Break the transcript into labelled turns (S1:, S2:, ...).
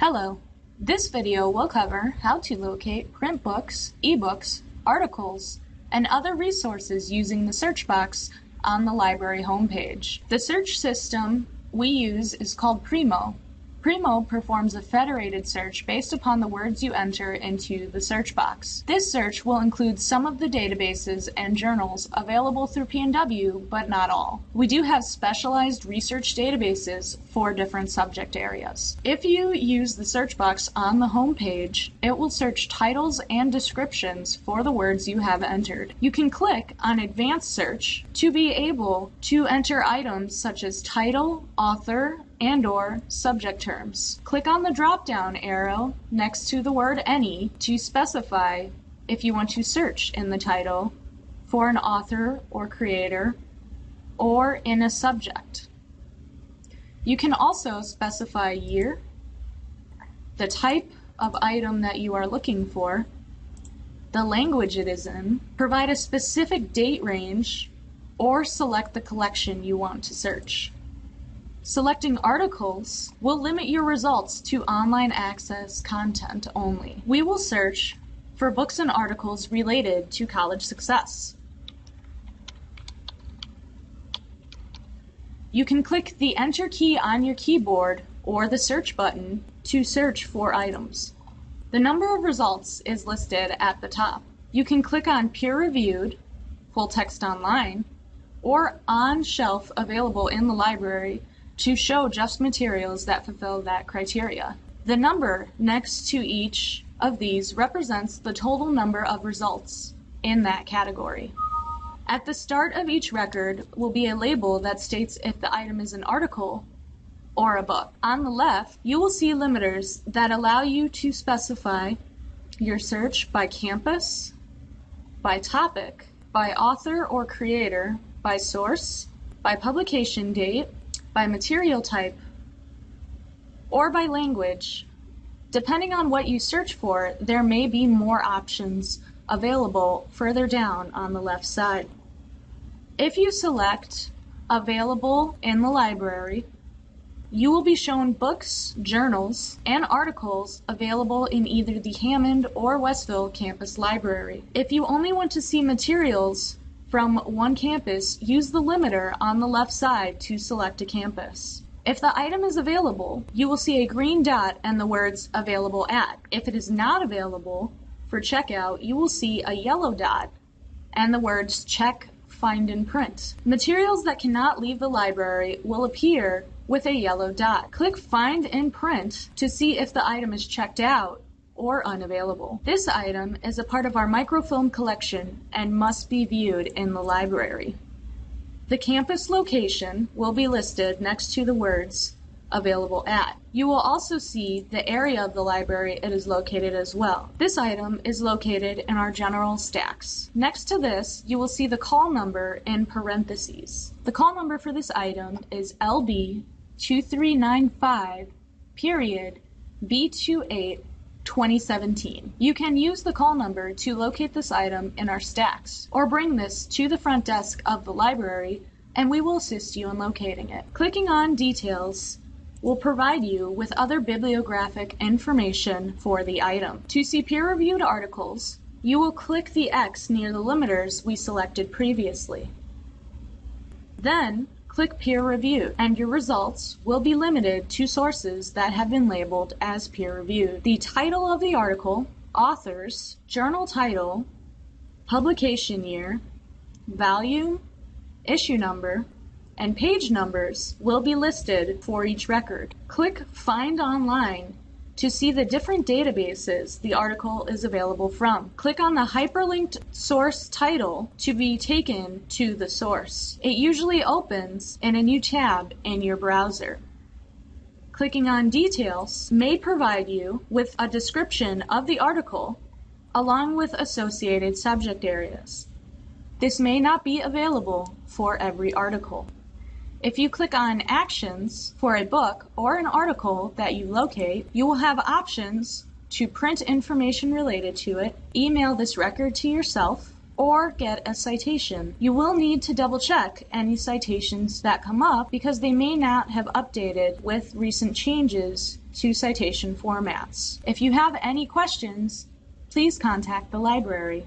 S1: Hello. This video will cover how to locate print books, ebooks, articles, and other resources using the search box on the library homepage. The search system we use is called Primo. Primo performs a federated search based upon the words you enter into the search box. This search will include some of the databases and journals available through P&W, but not all. We do have specialized research databases for different subject areas. If you use the search box on the home page, it will search titles and descriptions for the words you have entered. You can click on Advanced Search to be able to enter items such as title, author, and/or subject terms. Click on the drop-down arrow next to the word Any to specify if you want to search in the title for an author or creator or in a subject. You can also specify year, the type of item that you are looking for, the language it is in, provide a specific date range, or select the collection you want to search. Selecting articles will limit your results to online access content only. We will search for books and articles related to college success. You can click the Enter key on your keyboard or the search button to search for items. The number of results is listed at the top. You can click on Peer-Reviewed, Full Text Online, or On Shelf Available in the Library to show just materials that fulfill that criteria. The number next to each of these represents the total number of results in that category. At the start of each record will be a label that states if the item is an article or a book. On the left, you will see limiters that allow you to specify your search by campus, by topic, by author or creator, by source, by publication date, by material type, or by language. Depending on what you search for, there may be more options available further down on the left side. If you select Available in the Library, you will be shown books, journals, and articles available in either the Hammond or Westville campus library. If you only want to see materials from one campus, use the limiter on the left side to select a campus. If the item is available, you will see a green dot and the words Available At. If it is not available for checkout, you will see a yellow dot and the words Check, Find, and Print. Materials that cannot leave the library will appear with a yellow dot. Click Find and Print to see if the item is checked out or unavailable. This item is a part of our microfilm collection and must be viewed in the library. The campus location will be listed next to the words Available At. You will also see the area of the library it is located as well. This item is located in our general stacks. Next to this, you will see the call number in parentheses. The call number for this item is LB2395 period B28 2017. You can use the call number to locate this item in our stacks, or bring this to the front desk of the library and we will assist you in locating it. Clicking on Details will provide you with other bibliographic information for the item. To see peer-reviewed articles, you will click the X near the limiters we selected previously. Then, click Peer Reviewed, and your results will be limited to sources that have been labeled as peer-reviewed. The title of the article, authors, journal title, publication year, volume, issue number, and page numbers will be listed for each record. Click Find Online to see the different databases the article is available from. Click on the hyperlinked source title to be taken to the source. It usually opens in a new tab in your browser. Clicking on Details may provide you with a description of the article along with associated subject areas. This may not be available for every article. If you click on Actions for a book or an article that you locate, you will have options to print information related to it, email this record to yourself, or get a citation. You will need to double check any citations that come up because they may not have updated with recent changes to citation formats. If you have any questions, please contact the library.